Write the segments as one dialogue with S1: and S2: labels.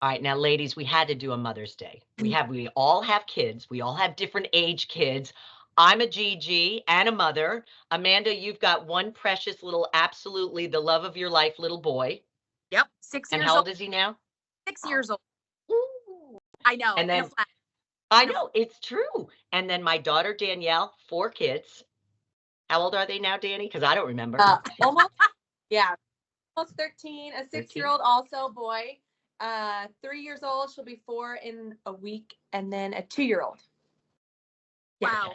S1: All right, now, ladies, we had to do a Mother's Day. We all have kids. We all have different age kids. I'm a Gigi and a mother. Amanda, you've got one precious little, absolutely the love of your life little boy.
S2: Yep, 6
S1: And
S2: years
S1: how
S2: old.
S1: old is he now?
S2: 6 years old.
S1: Ooh.
S2: I know.
S1: And
S2: In a
S1: then
S2: flat.
S1: I know it's true. And then my daughter Danielle, 4 kids. How old are they now, Danny? Because I don't remember.
S3: Almost, yeah, almost 13. A
S1: 13.
S3: 6-year-old, also boy. 3 years old. She'll be 4 in a week, and then a 2-year-old.
S2: Wow.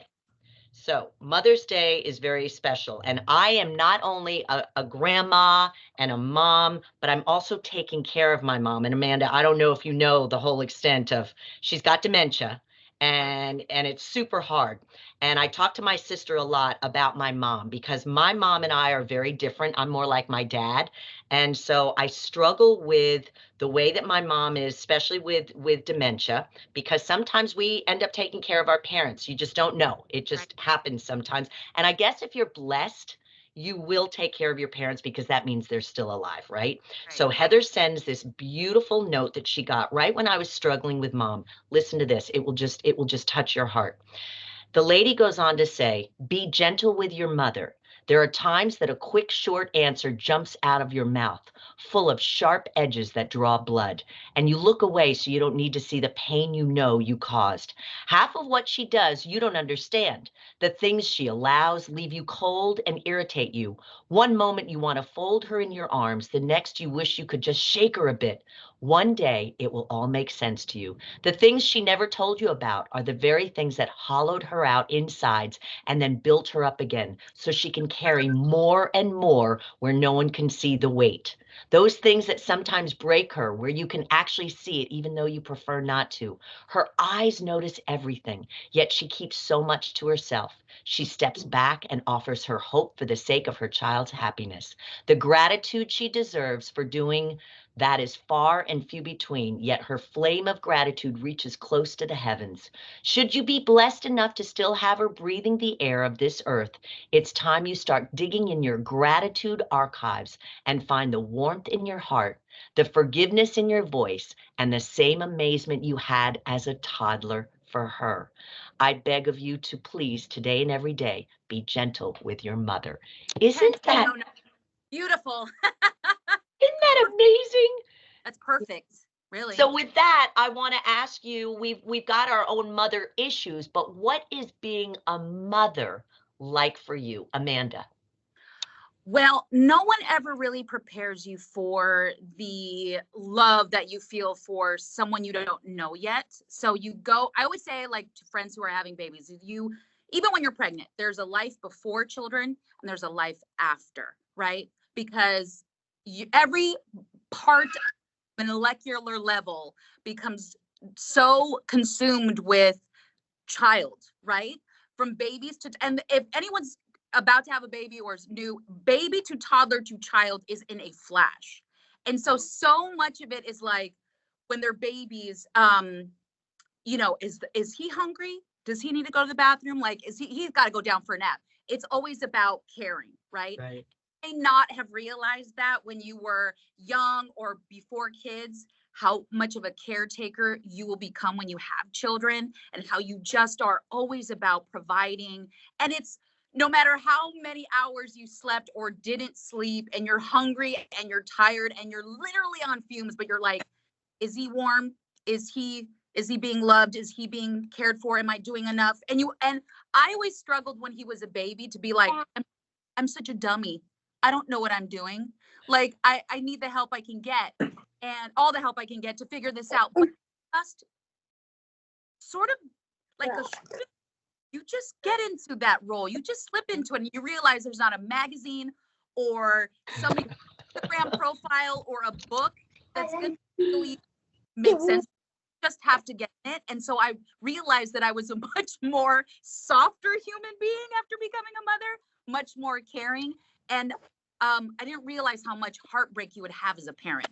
S1: So Mother's Day is very special. And I am not only a grandma and a mom, but I'm also taking care of my mom. And Amanda, I don't know if you know the whole extent of, she's got dementia and it's super hard. And I talk to my sister a lot about my mom because my mom and I are very different. I'm more like my dad. And so I struggle with the way that my mom is, especially with dementia, because sometimes we end up taking care of our parents. You just don't know. It just happens sometimes. And I guess if you're blessed, you will take care of your parents because that means they're still alive, right? So Heather sends this beautiful note that she got right when I was struggling with mom. Listen to this. It will just touch your heart. The lady goes on to say, be gentle with your mother. There are times that a quick, short answer jumps out of your mouth, full of sharp edges that draw blood, and you look away so you don't need to see the pain you know you caused. Half of what she does, you don't understand. The things she allows leave you cold and irritate you. One moment you want to fold her in your arms, the next you wish you could just shake her a bit. One day it will all make sense to you. The things she never told you about are the very things that hollowed her out insides and then built her up again so she can carry more and more where no one can see the weight. Those things that sometimes break her where you can actually see it even though you prefer not to. Her eyes notice everything, yet she keeps so much to herself. She steps back and offers her hope for the sake of her child's happiness. The gratitude she deserves for doing that is far and few between, yet her flame of gratitude reaches close to the heavens. Should you be blessed enough to still have her breathing the air of this earth, it's time you start digging in your gratitude archives and find the warmth in your heart, the forgiveness in your voice, and the same amazement you had as a toddler for her. I beg of you to please, today and every day, be gentle with your mother. Isn't that
S2: beautiful?
S1: Isn't that amazing?
S2: That's perfect. Really.
S1: So with that, I want to ask you, we've got our own mother issues, but what is being a mother like for you, Amanda?
S2: Well, no one ever really prepares you for the love that you feel for someone you don't know yet. So you go, I always say, like, to friends who are having babies, even when you're pregnant, there's a life before children and there's a life after, right? Because every part molecular level becomes so consumed with child, right? From babies to, and if anyone's about to have a baby or is new, baby to toddler to child is in a flash. And so much of it is like when they're babies, is he hungry? Does he need to go to the bathroom? Like, he's got to go down for a nap. It's always about caring, right?
S1: Right.
S2: May not have realized that when you were young or before kids, how much of a caretaker you will become when you have children, and how you just are always about providing. And it's no matter how many hours you slept or didn't sleep, and you're hungry and you're tired and you're literally on fumes, but you're like, is he warm? Is he being loved? Is he being cared for? Am I doing enough? And I always struggled when he was a baby to be like, I'm such a dummy. I don't know what I'm doing. Like, I need the help I can get, and all the help I can get to figure this out. But just sort of like you just get into that role. You just slip into it, and you realize there's not a magazine or some Instagram profile or a book that's going to really make sense. You just have to get in it. And so I realized that I was a much more softer human being after becoming a mother, much more caring. And I didn't realize how much heartbreak you would have as a parent.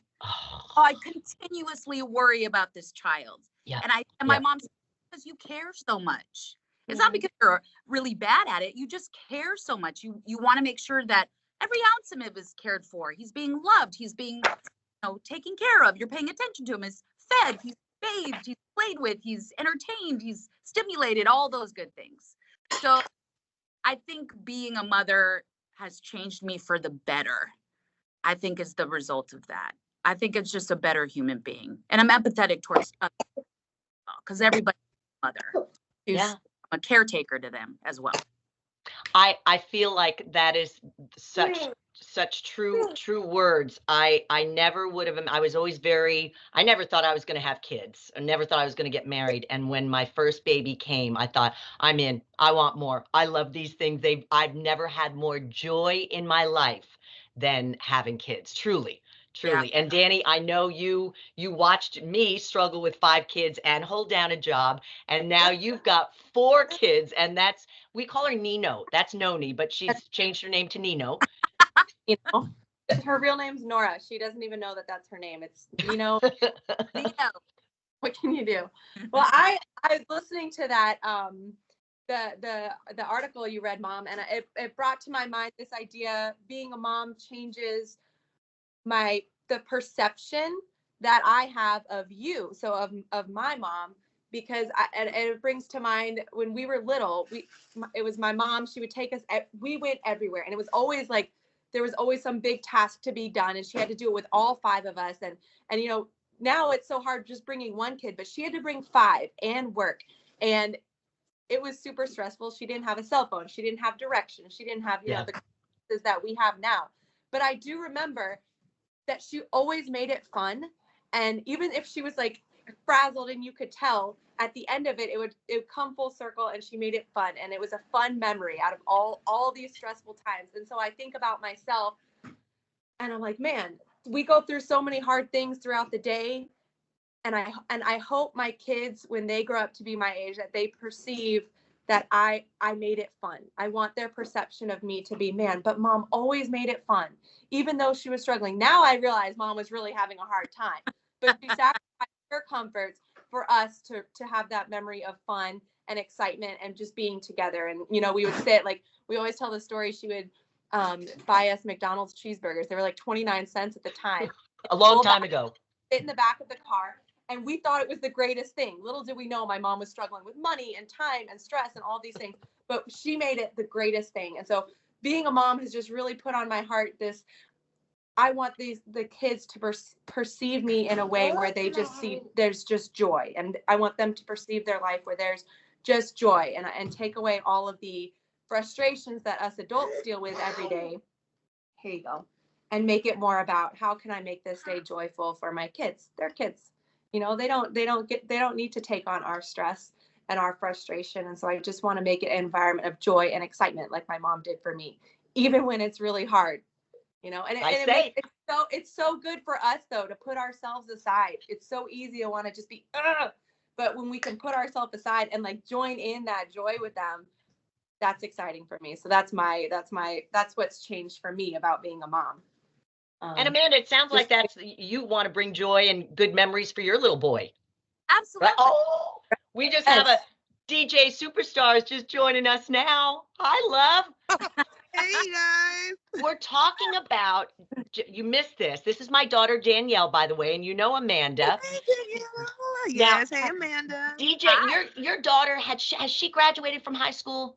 S2: I continuously worry about this child.
S1: Yeah.
S2: And my mom said, because you care so much. It's not because you're really bad at it. You just care so much. You want to make sure that every ounce of him is cared for. He's being loved. He's being taken care of. You're paying attention to him. His fed, he's bathed, he's played with, he's entertained, he's stimulated, all those good things. So I think being a mother has changed me for the better. I think is the result of that. I think it's just a better human being. And I'm empathetic towards because everybody's a mother.
S1: Yeah.
S2: I'm a caretaker to them as well.
S1: I feel like that is such true words. I never would have. I was always I never thought I was going to have kids. I never thought I was going to get married. And when my first baby came, I thought, I'm in. I want more. I love these things. I've never had more joy in my life than having kids. Truly.
S2: Yeah.
S1: And Danny, I know you watched me struggle with 5 kids and hold down a job, and now you've got 4 kids, and we call her Nino. That's Noni, but she's changed her name to Nino.
S3: You know, her real name's Nora. She doesn't even know that that's her name. It's Nino. What can you do? Well, I was listening to that the article you read, Mom, and it brought to my mind this idea: being a mom changes the perception that I have of you, so of my mom, because and it brings to mind when we were little, it was my mom. She would take us, we went everywhere, and it was always like there was always some big task to be done, and she had to do it with all 5 of us, and you know, now it's so hard just bringing one kid, but she had to bring 5 and work, and it was super stressful. She didn't have a cell phone, she didn't have directions, she didn't have you know the classes that we have now. But I do remember that she always made it fun, and even if she was like frazzled and you could tell, at the end of it, it would come full circle, and she made it fun, and it was a fun memory out of all these stressful times. And so I think about myself, and I'm like, man, we go through so many hard things throughout the day, and I hope my kids, when they grow up to be my age, that they perceive that I made it fun. I want their perception of me to be, man, but Mom always made it fun, even though she was struggling. Now I realize Mom was really having a hard time, but she sacrificed her comforts for us to have that memory of fun and excitement and just being together. And, you know, we would sit, like, we always tell the story, she would buy us McDonald's cheeseburgers. They were like 29 cents at the time.
S1: A long time ago.
S2: Sit in the back of the car. And we thought it was the greatest thing. Little did we know my mom was struggling with money and time and stress and all these things, but she made it the greatest thing. And so being a mom has just really put on my heart this, I want the kids to perceive me in a way where they just see there's just joy. And I want them to perceive their life where there's just joy, and take away all of the frustrations that us adults deal with every day. Here you go. And make it more about, how can I make this day joyful for my kids? They're kids. You know, they don't need to take on our stress and our frustration. And so I just want to make it an environment of joy and excitement, like my mom did for me, even when it's really hard, you know. And it's so good for us, though, to put ourselves aside. It's so easy to want to just be, but when we can put ourselves aside and like join in that joy with them, that's exciting for me. So that's what's changed for me about being a mom.
S1: And Amanda, it sounds like you want to bring joy and good memories for your little boy.
S2: Absolutely.
S1: Right? Oh, we just have a DJ Superstars just joining us now. Hi, love.
S4: Hey, guys.
S1: We're talking about, you missed this. This is my daughter, Danielle, by the way, and you know Amanda.
S4: Hey, Danielle. Yes, hey, Amanda.
S1: DJ, your daughter, has she graduated from high school?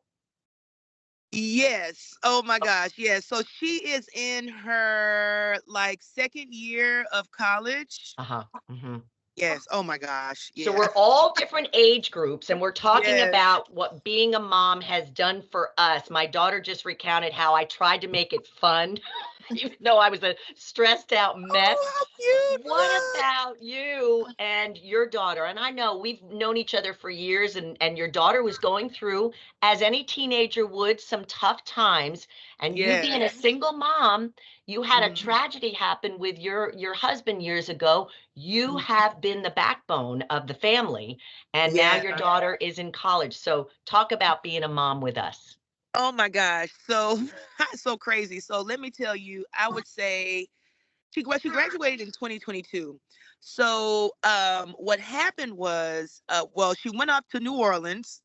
S4: Yes. Oh my gosh. Yes. So she is in her like 2nd year of college.
S1: Mm-hmm.
S4: Yes. Oh my gosh. Yeah.
S1: So we're all different age groups, and we're talking about what being a mom has done for us. My daughter just recounted how I tried to make it fun, even though I was a stressed out mess.
S4: Oh, how cute.
S1: What about you and your daughter? And I know we've known each other for years, and your daughter was going through, as any teenager would, some tough times. And you being a single mom, you had a tragedy happen with your husband years ago. You have been the backbone of the family, and now your daughter is in college. So talk about being a mom with us.
S4: Oh my gosh. So crazy. So let me tell you, I would say she graduated in 2022. So what happened was, well, she went up to New Orleans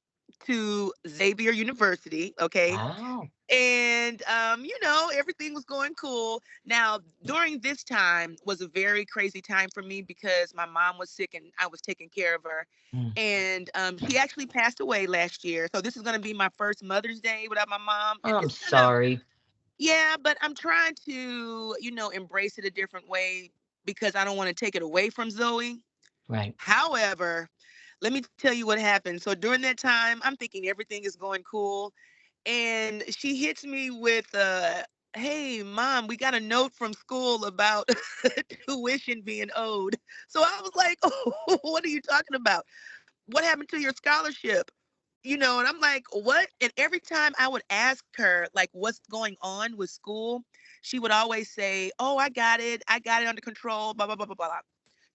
S4: to Xavier University. Okay.
S1: Wow.
S4: And everything was going cool. Now, during this time was a very crazy time for me because my mom was sick and I was taking care of her.
S1: Mm.
S4: And she actually passed away last year. So this is going to be my first Mother's Day without my mom. And
S1: I'm
S4: it's kind of,
S1: sorry.
S4: yeah, but I'm trying to, embrace it a different way because I don't want to take it away from Zoe.
S1: Right.
S4: However, let me tell you what happened. So during that time, I'm thinking everything is going cool. And she hits me with, hey, mom, we got a note from school about tuition being owed. So I was like, oh, what are you talking about? What happened to your scholarship? And I'm like, what? And every time I would ask her, like, what's going on with school, she would always say, oh, I got it. I got it under control, blah, blah, blah, blah, blah.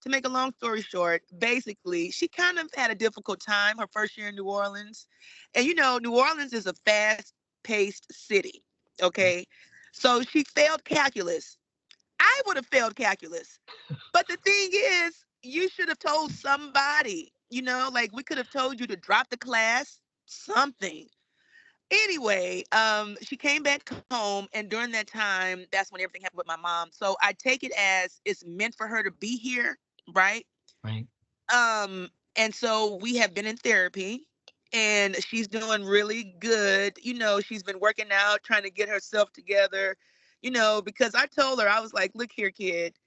S4: To make a long story short, basically, she kind of had a difficult time her first year in New Orleans. And, New Orleans is a fast-paced city, okay? So she failed calculus. I would have failed calculus. But the thing is, you should have told somebody, like we could have told you to drop the class, something. Anyway, she came back home, and during that time, that's when everything happened with my mom. So I take it as it's meant for her to be here, right?
S1: Right.
S4: And so we have been in therapy, and she's doing really good. She's been working out, trying to get herself together, because I told her, I was like, look here, kid.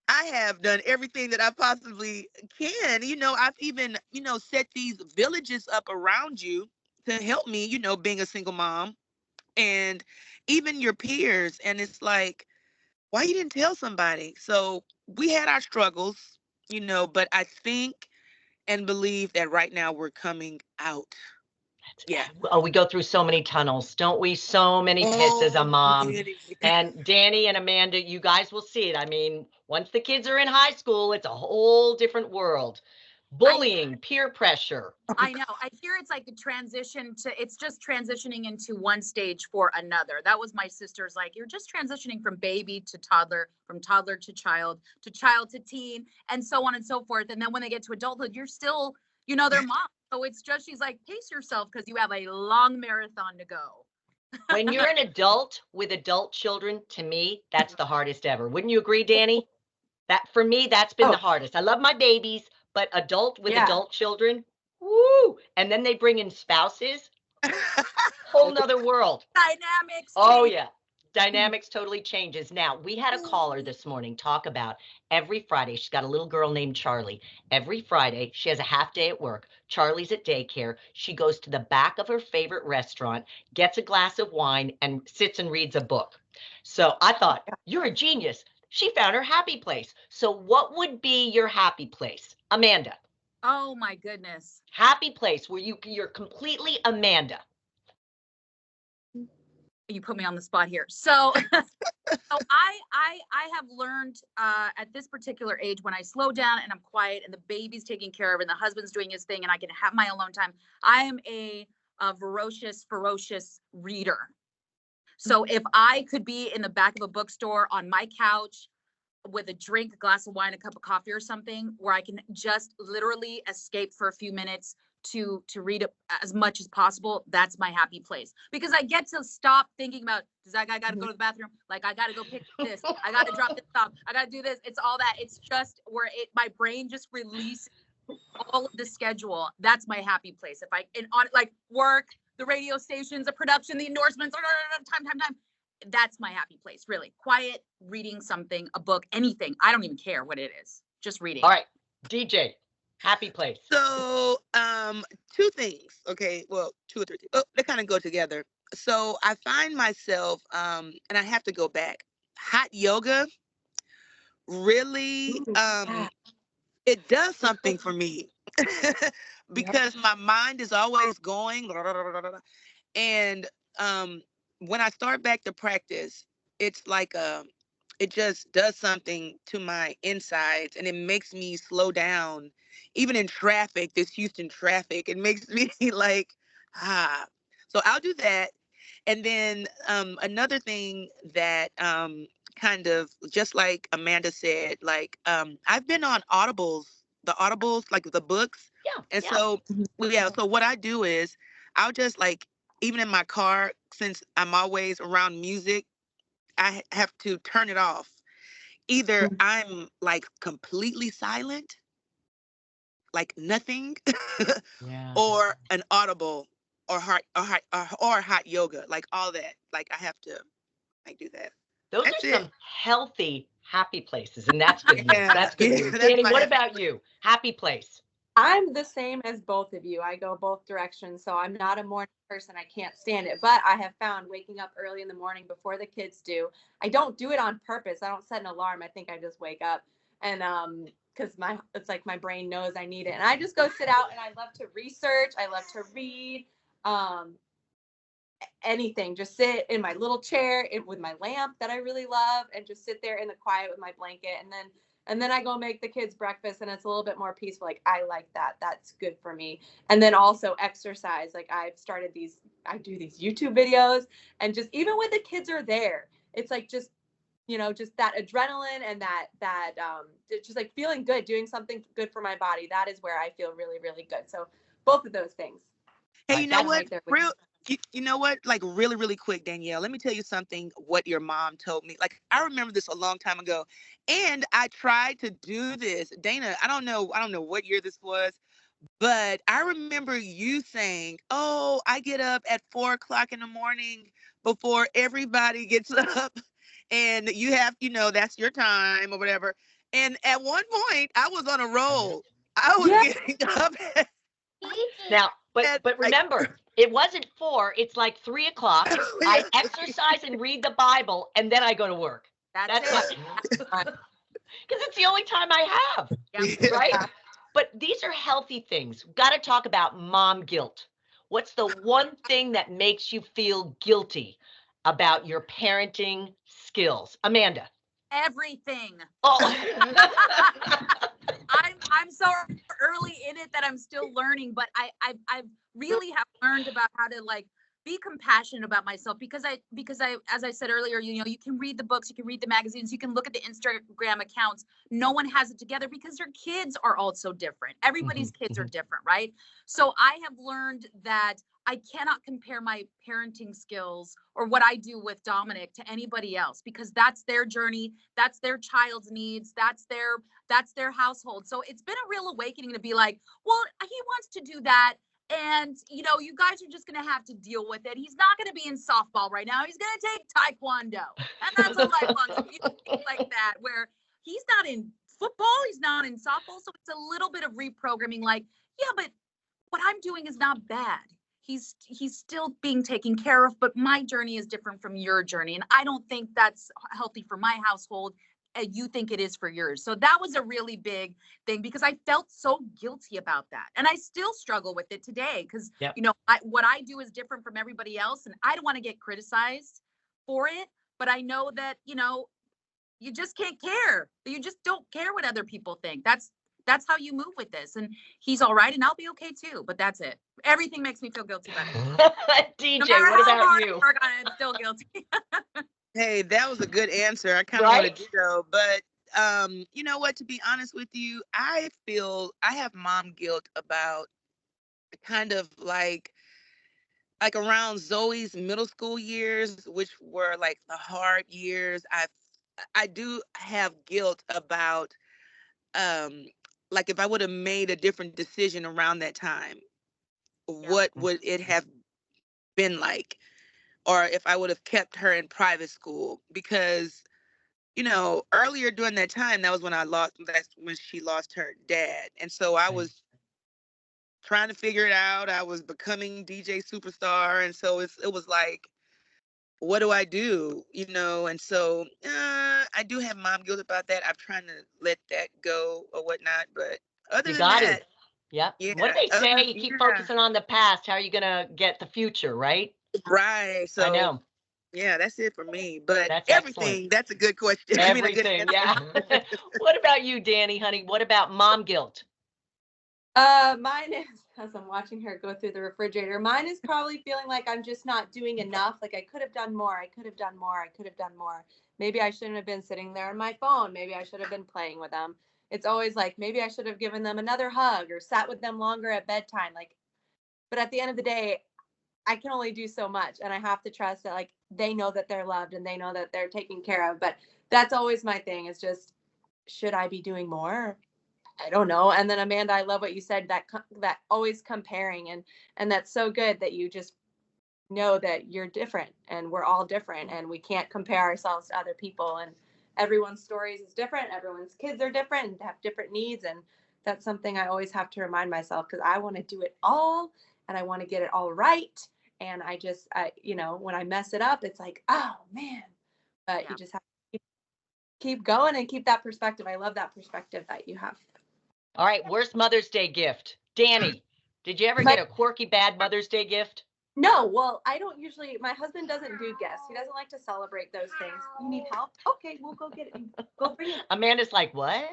S4: I have done everything that I possibly can. I've even, set these villages up around you to help me, being a single mom and even your peers. And it's like, why you didn't tell somebody? So we had our struggles, but I think and believe that right now we're coming out. Yeah.
S1: Oh, we go through so many tunnels, don't we? So many pits as a
S4: Oh,
S1: mom.
S4: Danny.
S1: And Danny and Amanda, you guys will see it. I mean, once the kids are in high school, it's a whole different world. Bullying, peer pressure.
S2: I know. I hear it's like a transition to, it's just transitioning into one stage for another. That was my sister's, like, you're just transitioning from baby to toddler, from toddler to child to teen, and so on and so forth. And then when they get to adulthood, you're still, their mom. So it's just, she's like, pace yourself because you have a long marathon to go.
S1: When you're an adult with adult children, to me, that's the hardest ever. Wouldn't you agree, Danny? That for me, that's been the hardest. I love my babies, but adult with adult children, woo! And then they bring in spouses, whole nother world.
S2: Dynamics.
S1: Oh yeah. Dynamics totally changes. Now, we had a caller this morning talk about every Friday. She's got a little girl named Charlie. Every Friday, she has a half day at work. Charlie's at daycare. She goes to the back of her favorite restaurant, gets a glass of wine, and sits and reads a book. So I thought, you're a genius. She found her happy place. So what would be your happy place? Amanda.
S2: Oh my goodness.
S1: Happy place where you're completely Amanda.
S2: You put me on the spot here. So, I have learned at this particular age, when I slow down and I'm quiet and the baby's taken care of and the husband's doing his thing and I can have my alone time, I am a ferocious reader. So if I could be in the back of a bookstore on my couch with a drink, a glass of wine, a cup of coffee or something, where I can just literally escape for a few minutes to read as much as possible, that's my happy place. Because I get to stop thinking about, does that guy got to go to the bathroom? Like, I got to go pick this. I got to drop this off. I got to do this. It's all that. It's just where my brain just releases all of the schedule. That's my happy place. If I, and on like work, the radio stations, the production, the endorsements, time. That's my happy place, really. Quiet, reading something, a book, anything. I don't even care what it is. Just reading.
S1: All right, DJ, happy place.
S4: So, two things. Okay, well, two or three things. Oh, they kind of go together. So I find myself, and I have to go back. Hot yoga really, it does something for me because my mind is always going, and when I start back to practice, it's like it just does something to my insides, and it makes me slow down. Even in traffic, this Houston traffic, it makes me like, So I'll do that. And then another thing that kind of, just like Amanda said, like I've been on the audibles, like the books.
S1: Yeah.
S4: And so, so what I do is I'll just like, even in my car, since I'm always around music, have to turn it off. Either I'm like completely silent, like nothing,
S1: Yeah.
S4: or an audible or hot yoga, like all that. Like I have to like do that.
S1: Those
S4: That's
S1: are
S4: it.
S1: some healthy, happy places, and that's good news.
S4: Yeah,
S1: That's good
S4: yeah,
S1: news.
S4: that's
S1: Danny,
S4: my
S1: what
S4: happy.
S1: about you? Happy place.
S3: I'm the same as both of you. I go both directions. So I'm not a morning person. I can't stand it. But I have found waking up early in the morning before the kids do. I don't do it on purpose. I don't set an alarm. I think I just wake up and because it's like my brain knows I need it. And I just go sit out and I love to research. I love to read. Um, Anything, just sit in my little chair with my lamp that I really love and just sit there in the quiet with my blanket, and then I go make the kids breakfast and it's a little bit more peaceful. Like I like that. That's good for me. And then also exercise. Like I do these YouTube videos, and just even when the kids are there, it's like just just that adrenaline and that just like feeling good, doing something good for my body. That is where I feel really, really good. So both of those things.
S4: Hey, you
S1: Right.
S4: know
S3: I'm
S1: That's
S4: what?
S3: right there with
S4: Real, you know what? Like really, really quick, Danielle. Let me tell you something. What your mom told me. Like I remember this a long time ago, and I tried to do this. Dana, I don't know what year this was, but I remember you saying, "Oh, I get up at 4 o'clock in the morning before everybody gets up, and you have, that's your time or whatever." And at one point, I was on a roll. I was
S3: you.
S4: getting up
S1: now, but
S4: at
S1: but
S4: like.
S1: remember, it wasn't 4, it's like 3 o'clock. I exercise and read the Bible, and then I go to work.
S2: That's
S1: That's my
S2: it.
S1: because it's the only time I have,
S2: Yep.
S1: right? But these are healthy things. Got to talk about mom guilt. What's the one thing that makes you feel guilty about your parenting skills? Amanda.
S2: Everything.
S1: Oh,
S2: I'm so early in it that I'm still learning, but I've really have learned about how to like be compassionate about myself because I as I said earlier, you can read the books, you can read the magazines, you can look at the Instagram accounts. No one has it together because their kids are also different. Everybody's kids are different, right? So I have learned that I cannot compare my parenting skills or what I do with Dominic to anybody else because that's their journey, that's their child's needs, that's their household. So it's been a real awakening to be like, well, he wants to do that. And, you guys are just going to have to deal with it. He's not going to be in softball right now. He's going to take taekwondo. And that's a lifelong. So things like that, where he's not in football, he's not in softball. So it's a little bit of reprogramming like, yeah, but what I'm doing is not bad. He's still being taken care of, but my journey is different from your journey. And I don't think that's healthy for my household. You think it is for yours. So that was a really big thing because I felt so guilty about that. And I still struggle with it today because,
S1: yep.
S2: What I do is different from everybody else. And I don't want to get criticized for it. But I know that, you just can't care. You just don't care what other people think. That's how you move with this. And he's all right. And I'll be okay too. But that's it. Everything makes me feel guilty about it.
S1: DJ,
S2: No matter
S1: what
S2: how
S1: about
S2: hard
S1: you?
S2: I work on it, it's still guilty.
S4: Hey, that was a good answer. I kind of
S1: Right?
S4: want to ditto, but you know what? To be honest with you, I feel I have mom guilt about kind of like around Zoe's middle school years, which were like the hard years. I do have guilt about um like if I would have made a different decision around that time,
S2: Yeah.
S4: what would it have been like? Or if I would have kept her in private school because earlier during that time, that's when she lost her dad. And so I was trying to figure it out. I was becoming DJ Superstar. And so it was like, what do I do? And so I do have mom guilt about that. I'm trying to let that go or whatnot. But other
S1: You
S4: than
S1: got to.
S4: that,
S1: Yep. What do
S4: yeah,
S1: they say? You keep focusing on the past. How are you going to get the future, right?
S4: right.
S1: I
S4: So
S1: know.
S4: yeah, that's it for me. But
S1: That's excellent.
S4: everything, that's a good question. I mean, a good
S1: Everything.
S4: answer.
S1: Yeah. What about you, Danny, honey? What about mom guilt?
S3: Mine is, as I'm watching her go through the refrigerator, mine is probably feeling like I'm just not doing enough. Like I could have done more. I could have done more. I could have done more. Maybe I shouldn't have been sitting there on my phone. Maybe I should have been playing with them. It's always like, maybe I should have given them another hug or sat with them longer at bedtime. Like, but at the end of the day, I can only do so much, and I have to trust that like they know that they're loved and they know that they're taken care of. But that's always my thing, is just, should I be doing more? I don't know. And then Amanda, I love what you said, that always comparing, and that's so good that you just know that you're different and we're all different and we can't compare ourselves to other people, and everyone's stories is different, everyone's kids are different and have different needs, and that's something I always have to remind myself, because I want to do it all and I want to get it all right, and I when I mess it up, it's like, oh man. But
S2: Yeah.
S3: you just have to keep going and keep that perspective. I love that perspective that you have.
S1: All right, worst Mother's Day gift. Danny, did you ever
S3: My-
S1: get a quirky bad Mother's Day gift?
S3: No, well, I don't usually. My husband doesn't do gifts. He doesn't like to celebrate those things. You need help? Okay, we'll go get it. Go bring it.
S1: Amanda's like, what?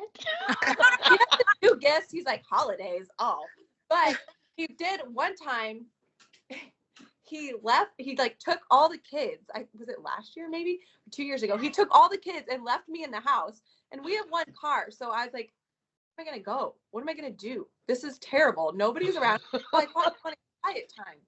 S3: He doesn't do gifts. He's like, holidays. Oh, but he did one time. He left. He like took all the kids. Was it last year, maybe 2 years ago? He took all the kids and left me in the house. And we have one car, so I was like, where am I gonna go? What am I gonna do? This is terrible. Nobody's around. Well, I thought I wanted quiet time.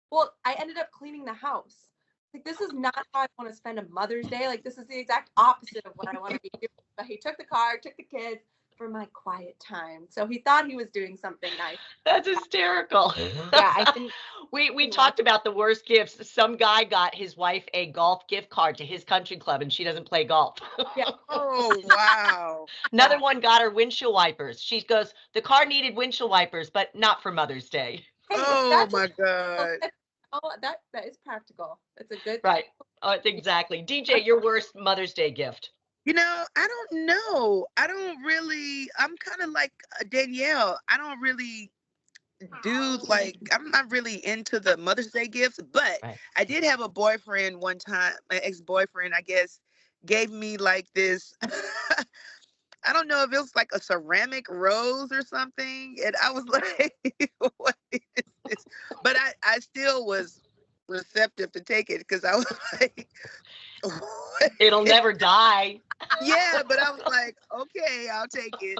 S3: Well, I ended up cleaning the house. Like, this is not how I want to spend a Mother's Day. Like, this is the exact opposite of what I want to be doing. But he took the car, took the kids for my quiet time. So he thought he was doing something nice.
S1: That's hysterical.
S3: Yeah, I didn't.
S1: We talked about the worst gifts. Some guy got his wife a golf gift card to his country club, and she doesn't play golf.
S3: Yeah.
S4: Oh, wow.
S1: Another
S3: Yeah.
S1: one got her windshield wipers. She goes, the car needed windshield wipers, but not for Mother's Day.
S3: Hey,
S4: Oh,
S3: that's
S4: my God.
S3: oh, that is practical. It's a good.
S1: Right. Exactly. DJ, your worst Mother's Day gift.
S4: You know, I don't know. I'm kind of like Danielle. I don't really do, like, I'm not really into the Mother's Day gifts, but
S1: Right.
S4: I did have a boyfriend one time, my ex-boyfriend, I guess, gave me like this, I don't know if it was like a ceramic rose or something. And I was like, what is this? But I still was receptive to take it, because I was like, what?
S1: It'll never die.
S4: Yeah, but I was like, okay, I'll take it.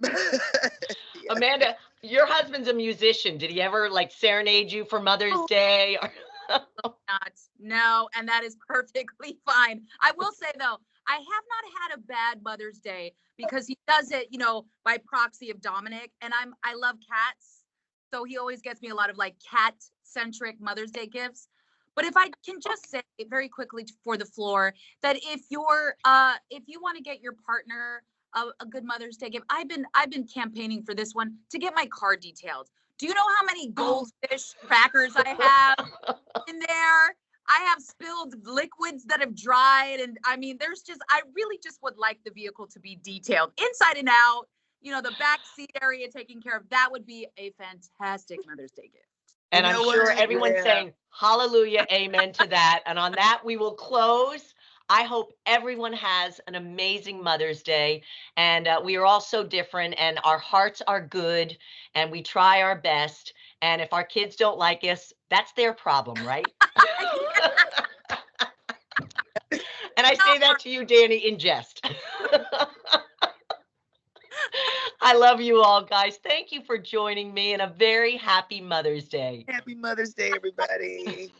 S4: Yeah.
S1: Amanda, your husband's a musician. Did he ever like serenade you for Mother's
S2: Oh.
S1: Day?
S2: Not. No, and that is perfectly fine. I will say though, I have not had a bad Mother's Day, because he does it, by proxy of Dominic, and I love cats. So he always gets me a lot of like cat centric Mother's Day gifts. But if I can just say very quickly for the floor, that if you want to get your partner a good Mother's Day gift, I've been campaigning for this one, to get my car detailed. Do you know how many goldfish crackers I have in there? I have spilled liquids that have dried. And I mean, I really just would like the vehicle to be detailed inside and out, the back seat area taken care of. That would be a fantastic Mother's Day gift.
S1: And
S4: You
S1: I'm
S4: know
S1: sure
S4: what?
S1: everyone's
S4: Yeah.
S1: saying hallelujah, amen to that. And on that, we will close. I hope everyone has an amazing Mother's Day. And we are all so different, and our hearts are good, and we try our best. And if our kids don't like us, that's their problem, right? And I say that to you, Danny, in jest. I love you all, guys. Thank you for joining me, and a very happy Mother's Day.
S4: Happy Mother's Day, everybody.